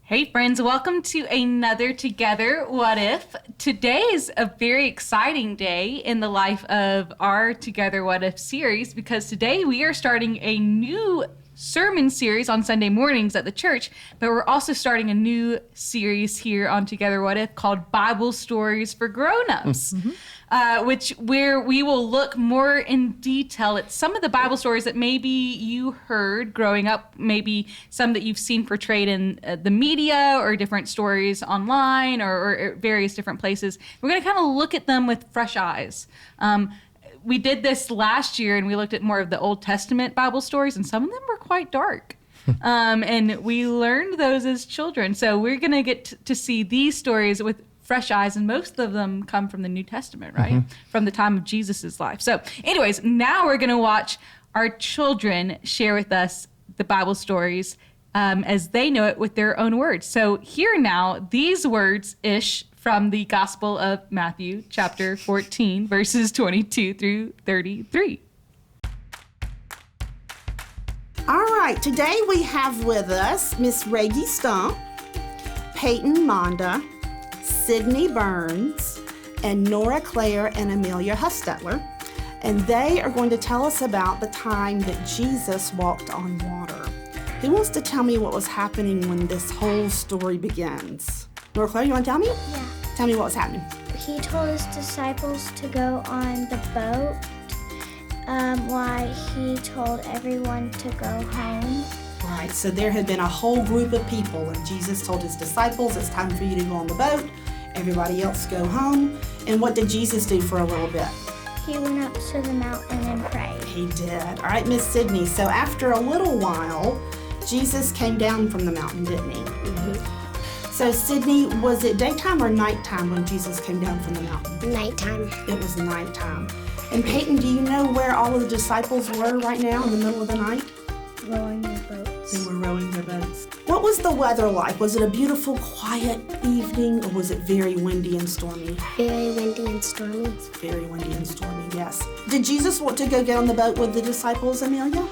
Hey friends, welcome to another Together What If. Today is a very exciting day in the life of our Together What If series because today we are starting a new sermon series on Sunday mornings at the church, but we're also starting a new series here on Together What If called Bible Stories for Grown-ups. Where we will look more in detail at some of the Bible stories that maybe you heard growing up, maybe some that you've seen portrayed in the media or different stories online or various different places. We're going to kind of look at them with fresh eyes. We did this last year and we looked at more of the Old Testament Bible stories, and some of them were quite dark. And we learned those as children. So we're going to get to see these stories with fresh eyes, and most of them come from the New Testament, right? From the time of Jesus's life. So anyways, now we're going to watch our children share with us the Bible stories as they know it with their own words. So here now, these words-ish from the Gospel of Matthew, chapter 14, verses 22 through 33. All right, today we have with us Miss Reggie Stump, Peyton Monda, Sydney Burns, and Nora Claire and Amelia Hustetler, and they are going to tell us about the time that Jesus walked on water. Who wants to tell me what was happening when this whole story begins? Nora Claire, you want to tell me? Yeah. Tell me what was happening. He told his disciples to go on the boat while he told everyone to go home. Right, so there had been a whole group of people, and Jesus told his disciples, it's time for you to go on the boat. Everybody else go home. And what did Jesus do for a little bit? He went up to the mountain and prayed. He did. All right, Miss Sydney. So after a little while, Jesus came down from the mountain, didn't he? So Sydney, was it daytime or nighttime when Jesus came down from the mountain? Nighttime. It was nighttime. And Peyton, do you know where all of the disciples were right now in the middle of the night? Rowing their boats. They were rowing their boats. What was the weather like? Was it a beautiful, quiet evening, or was it very windy and stormy? Very windy and stormy. Very windy and stormy, yes. Did Jesus want to go get on the boat with the disciples, Amelia?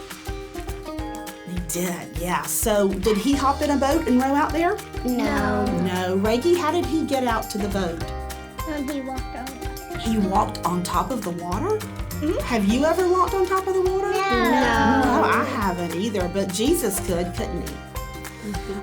He did, yeah. So did he hop in a boat and row out there? No. No. Reggie, how did he get out to the boat? He walked on water. He walked on top of the water? Have you ever walked on top of the water? No. No, I haven't either, but Jesus could, couldn't he?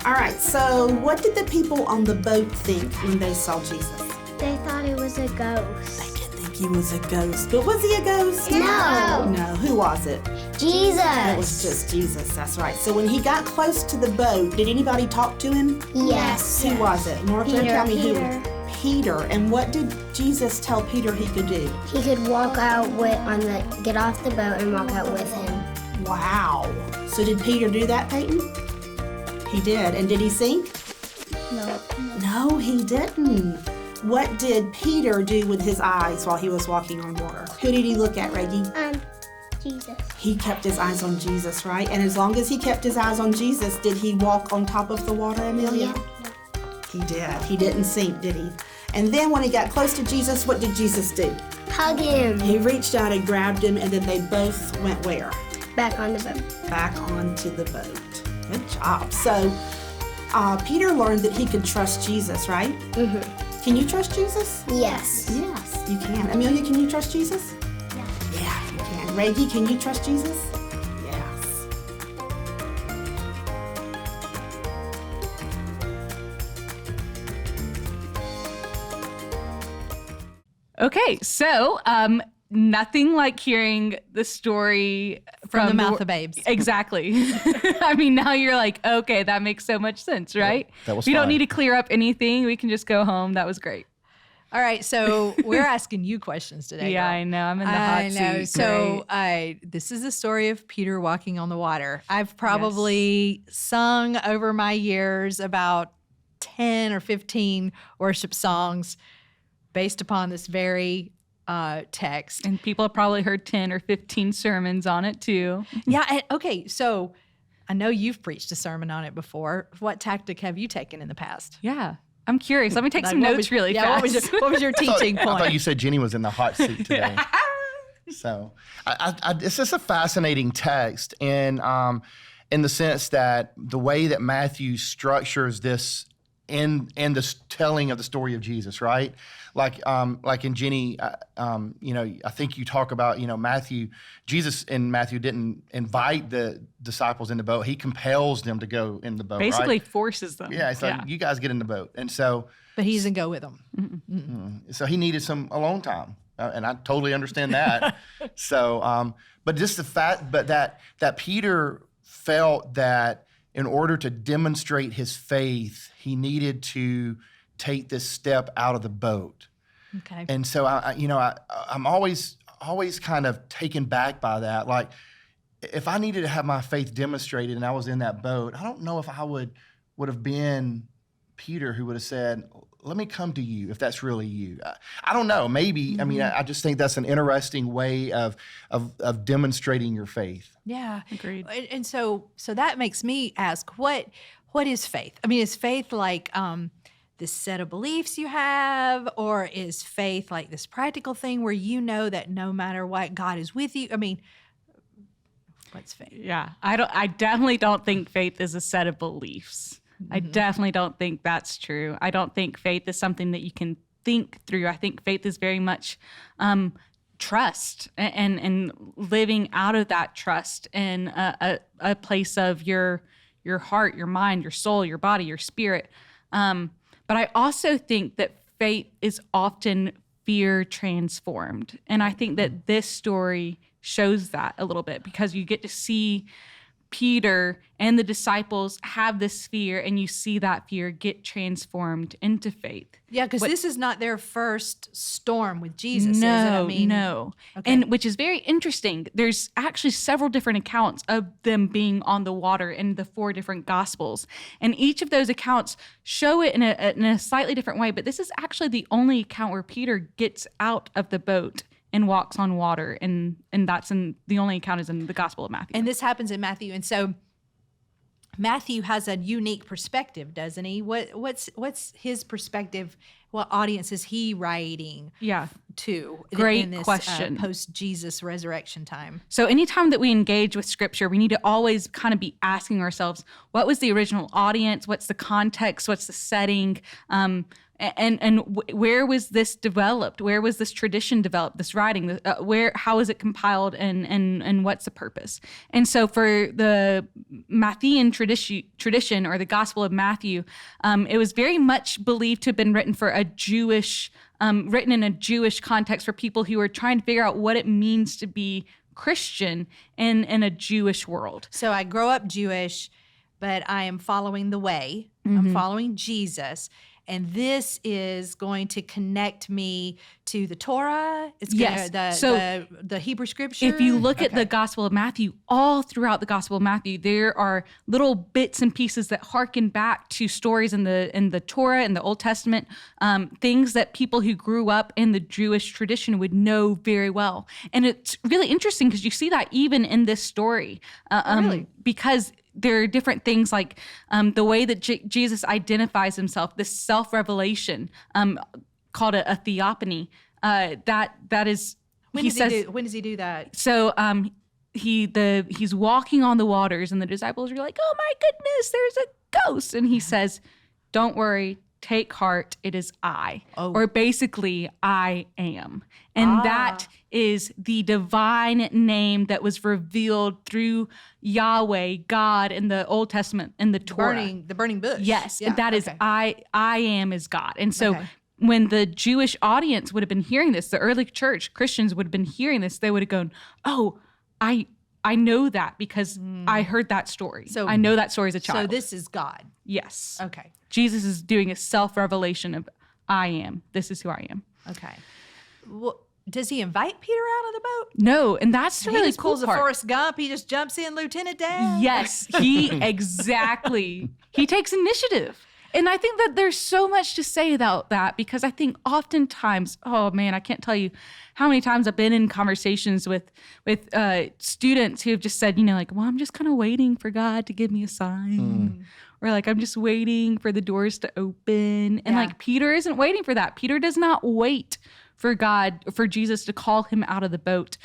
All right, so what did the people on the boat think when they saw Jesus? They thought it was a They ghost. did think he was a ghost, but was he a ghost? No. No, who was it? Jesus. It was just Jesus, that's right. So when he got close to the boat, did anybody talk to him? Yes. Who was it? Nora, Peter. tell me who. Peter. Peter. And what did Jesus tell Peter he could do? He could walk out get off the boat and walk out with him. Wow. So did Peter do that, Peyton? He did. And did he sink? No. No, he didn't. What did Peter do with his eyes while he was walking on water? Who did he look at, Reggie? Jesus. He kept his eyes on Jesus, right? And as long as he kept his eyes on Jesus, did he walk on top of the water, Amelia? He did. He didn't sink, did he? And then when he got close to Jesus, what did Jesus do? Hug him. He reached out and grabbed him, and then they both went where? Back on the boat. Back onto the boat. Good job. So Peter learned that he could trust Jesus, right? Can you trust Jesus? Yes. Yes, you can. Amelia, can you trust Jesus? Yeah, you can. Reggie, can you trust Jesus? Yes. Okay, so nothing like hearing the story from the mouth of babes. Exactly. I mean, now you're like, okay, that makes so much sense, right? That was We don't fine. need to clear up anything. We can just go home. That was great. All right, so we're asking you questions today. Yeah, girl. I know. I'm in the hot seat. I know. So Great. this is the story of Peter walking on the water. I've probably sung over my years about 10 or 15 worship songs based upon this very text. And people have probably heard 10 or 15 sermons on it too. Yeah. And, okay. So I know you've preached a sermon on it before. What tactic have you taken in the past? Yeah. I'm curious. Let me take Like, some what notes was- really yeah, fast. What was your teaching I point? thought you said Jenny was in the hot seat today. So it's just a fascinating text. And in the sense that the way that Matthew structures this in the telling of the story of Jesus, right? Like in Jenny, I think you talk about, Jesus in Matthew didn't invite the disciples in the boat. He compels them to go in the boat, Basically right? forces them. Yeah, it's like, you guys get in the boat. And so... But he doesn't go with them. So he needed some alone time. And I totally understand that. So, but just the fact that Peter felt that in order to demonstrate his faith, he needed to take this step out of the boat. Okay. And so I'm always kind of taken back by that. Like, if I needed to have my faith demonstrated and I was in that boat, I don't know if I would have been Peter, who would have said, let me come to you if that's really you. I don't know. Maybe. I mean, I just think that's an interesting way of demonstrating your faith. Yeah. Agreed. And so that makes me ask, what is faith? I mean, is faith like this set of beliefs you have, or is faith like this practical thing where you know that no matter what, God is with you? I mean, what's faith? Yeah. I definitely don't think faith is a set of beliefs. I definitely don't think that's true. I don't think faith is something that you can think through. I think faith is very much trust and living out of that trust in a place of your heart, your mind, your soul, your body, your spirit. But I also think that faith is often fear transformed. And I think that this story shows that a little bit, because you get to see Peter and the disciples have this fear, and you see that fear get transformed into faith. Yeah, because this is not their first storm with Jesus. No, is it? no. Okay. And which is very interesting. There's actually several different accounts of them being on the water in the 4 different gospels. And each of those accounts show it in a slightly different way. But this is actually the only account where Peter gets out of the boat and walks on water, and that's the only account is in the Gospel of Matthew. And this happens in Matthew, and so Matthew has a unique perspective, doesn't he? What's his perspective? What audience is he writing to? Great in this, question. Post-Jesus resurrection time. So anytime that we engage with Scripture, we need to always kind of be asking ourselves, what was the original audience? What's the context? What's the setting? And where was this developed? Where was this tradition developed? This writing, how is it compiled, and what's the purpose? And so for the Matthean tradition or the Gospel of Matthew, it was very much believed to have been written for written in a Jewish context for people who were trying to figure out what it means to be Christian in a Jewish world. So I grow up Jewish, but I am following the way. I'm following Jesus. And this is going to connect me to the Torah. It's the Hebrew Scripture. If you look at the Gospel of Matthew, all throughout the Gospel of Matthew, there are little bits and pieces that harken back to stories in the Torah and the Old Testament, things that people who grew up in the Jewish tradition would know very well. And it's really interesting because you see that even in this story, really? Because there are different things like the way that Jesus identifies himself, this self-revelation called a theophany. That is when does he do that? So he's walking on the waters, and the disciples are like, "Oh my goodness, there's a ghost!" And he says, "Don't worry. Take heart, it is I." Or basically, I am. And that is the divine name that was revealed through Yahweh, God, in the Old Testament, in the Torah. The burning bush. Yes, that is I am is God. And so when the Jewish audience would have been hearing this, the early church Christians would have been hearing this, they would have gone, "Oh, I know that because I heard that story. So I know that story as a child." So this is God. Yes. Okay. Jesus is doing a self-revelation of, I am. This is who I am. Okay. Well, does he invite Peter out of the boat? No, and that's the really just cool pulls part. a Forrest Gump. He just jumps in, Lieutenant Dan. Yes, exactly. He takes initiative. And I think that there's so much to say about that, because I think oftentimes, oh man, I can't tell you how many times I've been in conversations with students who have just said, like, well, I'm just kind of waiting for God to give me a sign. Or like, I'm just waiting for the doors to open. And like, Peter isn't waiting for that. Peter does not wait for Jesus to call him out of the boat.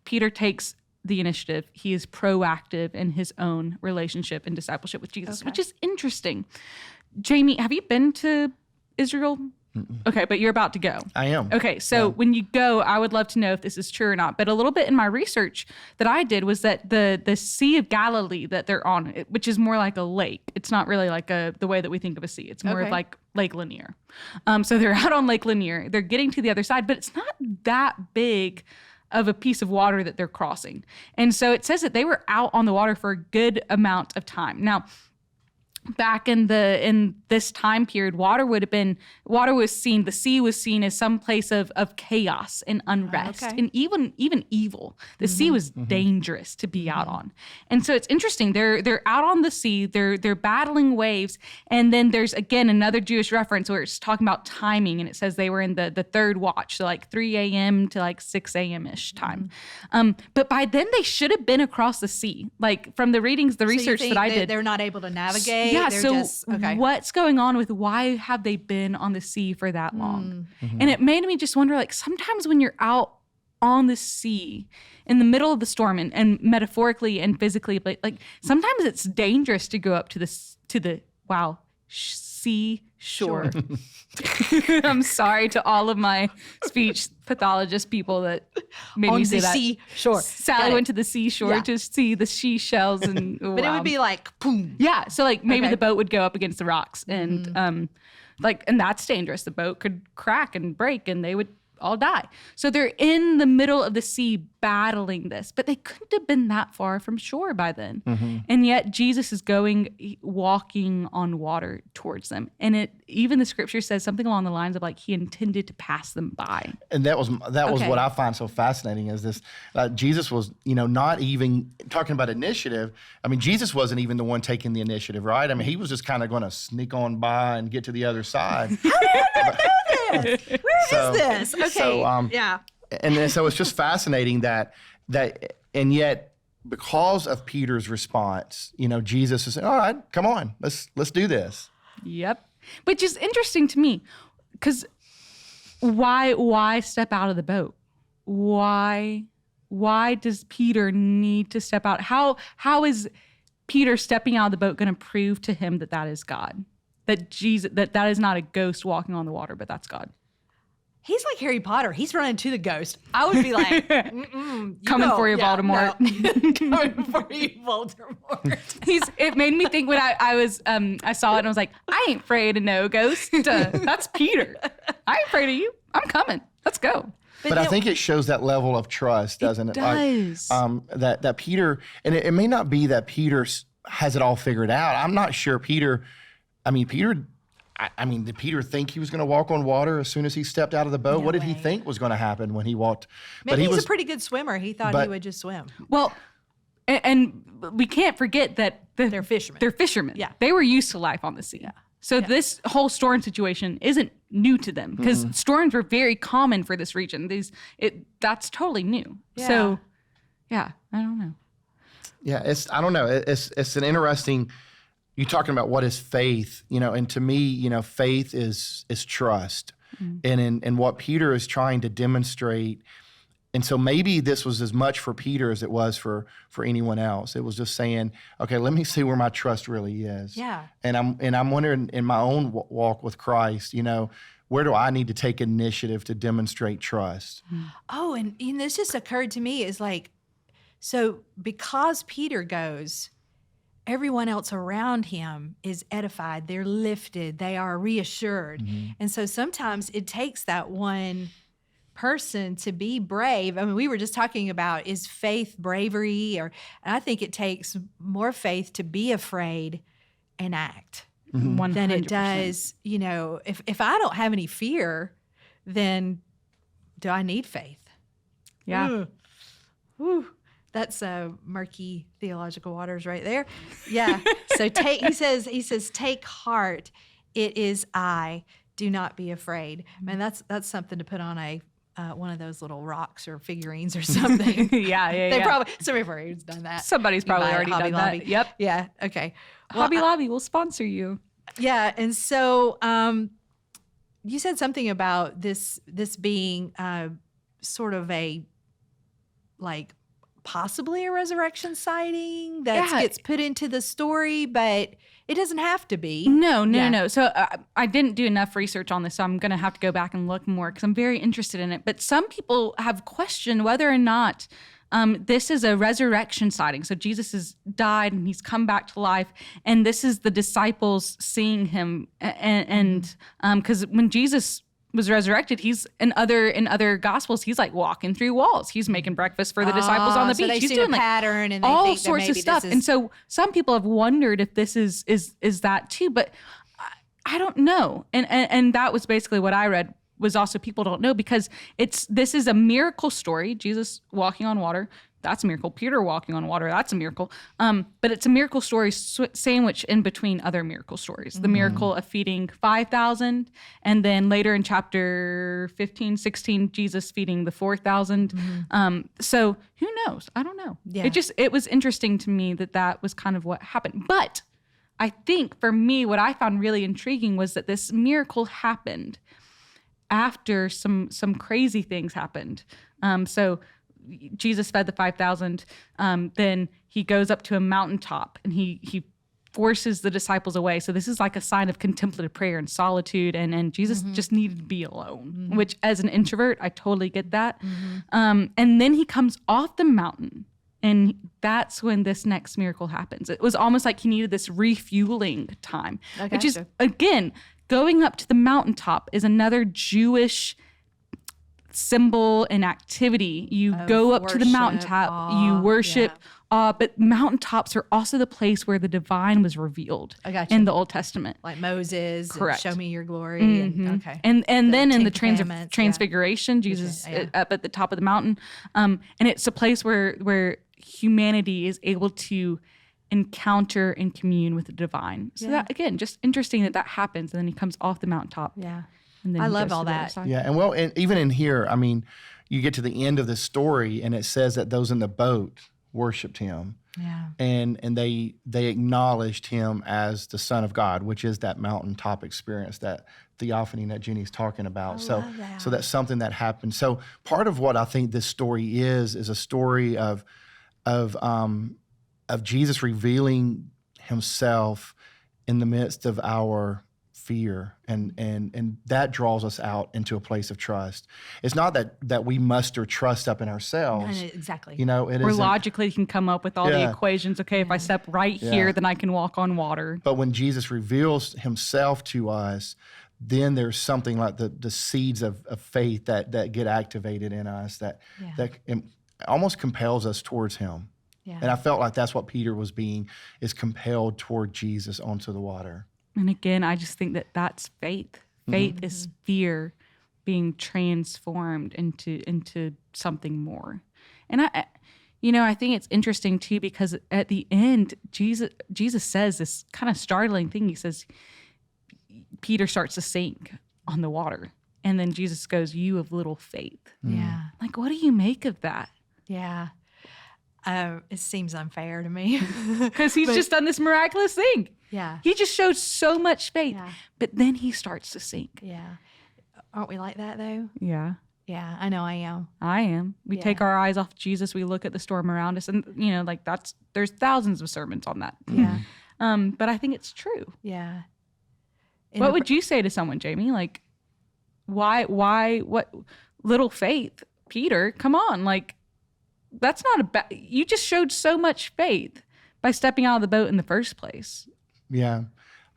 Peter takes the initiative. He is proactive in his own relationship and discipleship with Jesus, which is interesting. Jamie, have you been to Israel? Okay, but you're about to go. I am. Okay, so when you go, I would love to know if this is true or not. But a little bit in my research that I did was that the Sea of Galilee that they're on, which is more like a lake. It's not really like the way that we think of a sea. It's more of like Lake Lanier. So they're out on Lake Lanier. They're getting to the other side, but it's not that big of a piece of water that they're crossing. And so it says that they were out on the water for a good amount of time. Now, back in this time period, the sea was seen as some place of chaos and unrest and even evil. The sea was dangerous to be out on. And so it's interesting. They're out on the sea, they're battling waves, and then there's again another Jewish reference where it's talking about timing, and it says they were in the third watch, so like 3 a.m. to like 6 a.m. ish time. But by then they should have been across the sea. Like from the readings, the research that I did, they're not able to navigate. Yeah, they're so just, what's going on with why have they been on the sea for that long? And it made me just wonder, like, sometimes when you're out on the sea in the middle of the storm and metaphorically and physically, but like sometimes it's dangerous to go up to the sea shore. I'm sorry to all of my speech pathologist people that made me say that. Sea shore. Sally went to the seashore to see the seashells, and But it would be like, boom. yeah. So like maybe the boat would go up against the rocks, and and that's dangerous. The boat could crack and break, and they would all die. So they're in the middle of the sea battling this, but they couldn't have been that far from shore by then. And yet Jesus is walking on water towards them. And even the scripture says something along the lines of like he intended to pass them by. And that was what I find so fascinating is this. Jesus was, not even talking about initiative. I mean, Jesus wasn't even the one taking the initiative, right? I mean, he was just kind of going to sneak on by and get to the other side. Where is this? Okay. So, yeah. And then, so it's just fascinating that, and yet because of Peter's response, Jesus is saying, all right, come on, let's do this. Yep. Which is interesting to me, because why step out of the boat? Why does Peter need to step out? How is Peter stepping out of the boat going to prove to him that is God? That Jesus, that is not a ghost walking on the water, but that's God. He's like Harry Potter. He's running to the ghost. I would be like, coming for you, Voldemort. No. Coming for you, Voldemort. It made me think when I saw it and I was like, I ain't afraid of no ghost. That's Peter. I ain't afraid of you. I'm coming. Let's go. But I think it shows that level of trust, doesn't it? It does. Like, that Peter, and it may not be that Peter has it all figured out. I'm not sure Peter, did Peter think he was going to walk on water as soon as he stepped out of the boat? No what did way. he think was going to happen when he walked? Maybe he's a pretty good swimmer. He thought he would just swim. Well, and we can't forget that They're fishermen. They're fishermen. Yeah. They were used to life on the sea. Yeah. So this whole storm situation isn't new to them, because storms were very common for this region. That's totally new. Yeah. So, yeah, I don't know. Yeah, I don't know. It's an interesting. You're talking about what is faith, and to me, faith is trust, and in what Peter is trying to demonstrate. And so maybe this was as much for Peter as it was for anyone else. It was just saying, okay, let me see where my trust really is. Yeah. And I'm wondering in my own walk with Christ, where do I need to take initiative to demonstrate trust? Oh, and this just occurred to me is like, so because Peter goes, everyone else around him is edified. They're lifted. They are reassured. And so sometimes it takes that one person to be brave. I mean, we were just talking about, is faith bravery? And I think it takes more faith to be afraid and act than it does, if I don't have any fear, then do I need faith? Yeah. Woo. That's murky theological waters right there. Yeah. So he says, take heart. It is I. Do not be afraid. Man, that's something to put on one of those little rocks or figurines or something. Yeah. Probably somebody has done that. Somebody's probably already done Lobby. that. Yep. Yeah. Okay. Well, Hobby Lobby will sponsor you. Yeah. And so you said something about this being sort of a like possibly a resurrection sighting that Yeah. gets put into the story, but it doesn't have to be. No. So I didn't do enough research on this, so I'm going to have to go back and look more because I'm very interested in it. But some people have questioned whether or not this is a resurrection sighting. So Jesus has died and he's come back to life, and this is the disciples seeing him. And because when Jesus was resurrected, he's in other gospels, he's like walking through walls. He's making breakfast for the disciples on the beach. So they've He's seen doing a like pattern and they all think that sorts of maybe stuff. this is, And so some people have wondered if this is that too, but I don't know. And that was basically what I read, was also people don't know, because this is a miracle story. Jesus walking on water, that's a miracle. Peter walking on water, that's a miracle. But it's a miracle story sandwiched in between other miracle stories. The miracle of feeding 5,000, and then later in chapter 15, 16, Jesus feeding the 4,000. So who knows? I don't know. Yeah. It was interesting to me that was kind of what happened. But I think for me, what I found really intriguing was that this miracle happened after some crazy things happened. So Jesus fed the 5,000. Then he goes up to a mountaintop and he forces the disciples away. So this is like a sign of contemplative prayer and solitude. And Jesus just needed to be alone, which as an introvert, I totally get that. And then he comes off the mountain. And that's when this next miracle happens. It was almost like he needed this refueling time, which is, again, going up to the mountaintop is another Jewish symbol and activity. You go up to the mountaintop, you worship. But mountaintops are also the place where the divine was revealed in the Old Testament. like Moses, Correct. And show me your glory. And then in the Commandments, Transfiguration, Jesus up at the top of the mountain. And it's a place where humanity is able to encounter and commune with the divine. So that, again, just interesting that happens. And then he comes off the mountaintop. Yeah. And then I he love goes all to the other that. side. Yeah, and even in here, I mean, you get to the end of the story, and it says that those in the boat worshipped him, and they acknowledged him as the Son of God, which is that mountaintop experience, that theophany that Jenny's talking about. So that's something that happened. So part of what I think this story is a story of Jesus revealing himself in the midst of our fear, and that draws us out into a place of trust. It's not that we muster trust up in ourselves. Exactly. You know, it Where isn't. logically you can come up with all the equations. Okay, if I step right here, then I can walk on water. But when Jesus reveals himself to us, then there's something like the seeds of faith that get activated in us that almost compels us towards him. Yeah. And I felt like that's what Peter is compelled toward Jesus onto the water. And again, I just think that's faith. Faith is fear being transformed into something more. And I think it's interesting too, because at the end, Jesus says this kind of startling thing. He says, Peter starts to sink on the water. And then Jesus goes, "You of little faith." Yeah. Like, what do you make of that? Yeah. It seems unfair to me. Because he's just done this miraculous thing. Yeah. He just showed so much faith, but then he starts to sink. Yeah. Aren't we like that though? Yeah. Yeah, I know I am. I am. We take our eyes off Jesus. We look at the storm around us, and there's thousands of sermons on that. Yeah. But I think it's true. Yeah. What would you say to someone, Jamie? Like, what little faith, Peter? Come on, like, that's not you just showed so much faith by stepping out of the boat in the first place. Yeah,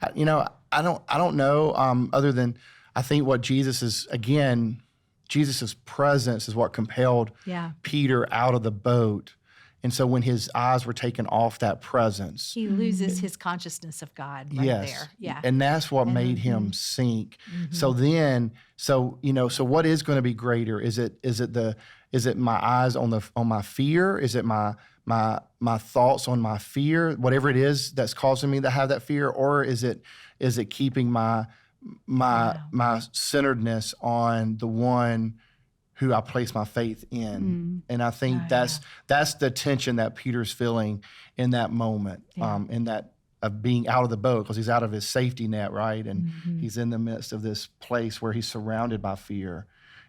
I don't know. Other than I think what Jesus's presence is what compelled Peter out of the boat, and so when his eyes were taken off that presence, he loses his consciousness of God right there. Yeah, and that's what made him sink. So what is going to be greater? Is it my eyes on my fear? Is it my thoughts on my fear, whatever it is that's causing me to have that fear, or is it keeping my centeredness on the one who I place my faith in? And I think that's the tension that Peter's feeling in that moment, in that of being out of the boat, because he's out of his safety net, right? And he's in the midst of this place where he's surrounded by fear.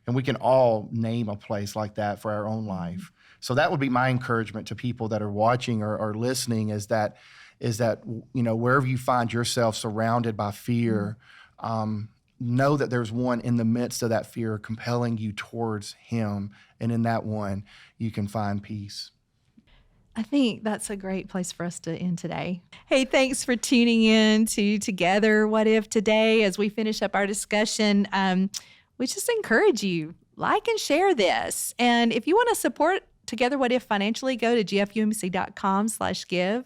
And we can all name a place like that for our own life. So that would be my encouragement to people that are watching or listening is that, wherever you find yourself surrounded by fear, know that there's one in the midst of that fear compelling you towards him. And in that one, you can find peace. I think that's a great place for us to end today. Hey, thanks for tuning in to Together What If today. As we finish up our discussion, we just encourage you, like and share this. And if you want to support Together What If financially, go to gfumc.com/give.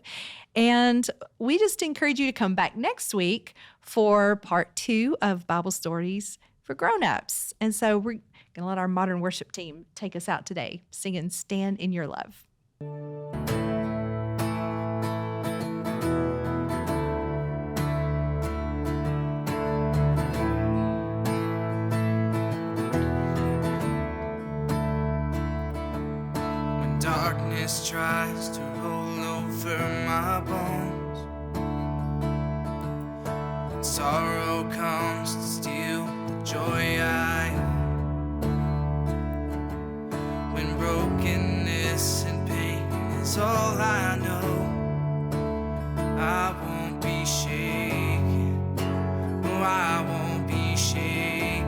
And we just encourage you to come back next week for part 2 of Bible Stories for Grown-ups. And so we're going to let our modern worship team take us out today, singing Stand in Your Love. When darkness tries to roll over my bones, when sorrow comes to steal the joy I own, when brokenness and pain is all I know, I won't be shaken. No, I won't be shaken.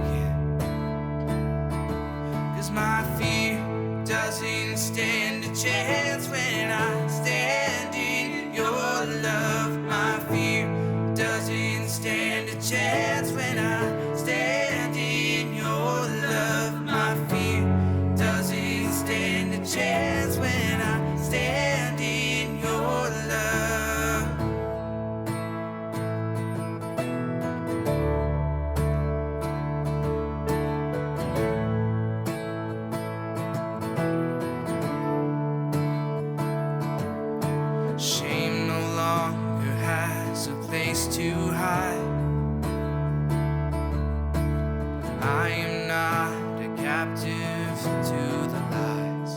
'Cause my fear doesn't stand a chance when I stand in your love. My fear doesn't stand a chance when I stand in your love. My fear doesn't stand a chance when I stand in your love. Shame no longer has a place to hide. I am not a captive to the lies.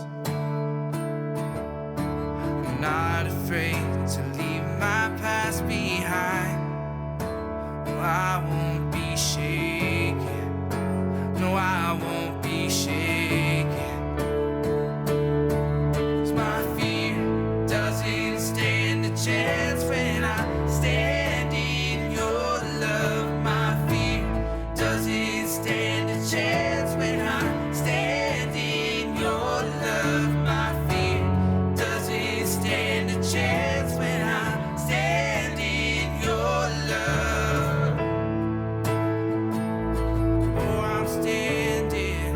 I'm not afraid to leave my past behind. No, I won't be shaken. No, I won't be shaken. 'Cause my fear doesn't stand a chance when I stand in your love. My fear doesn't stand a chance when I stand in your love. My fear doesn't stand a chance when I stand in your love. Oh, I'm standing.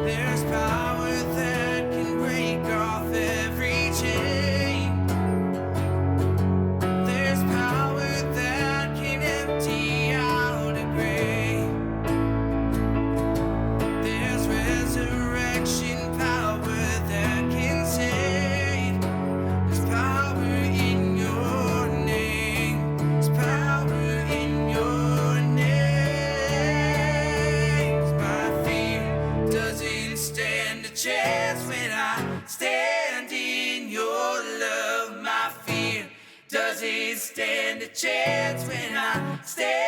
There's power that can break off every chain. There's power that can empty out a grave. There's resurrection power that can save. There's power in your name. There's power in your name. 'Cause my fear doesn't stand a chance when I stand in your love. My fear doesn't stand a chance when I stand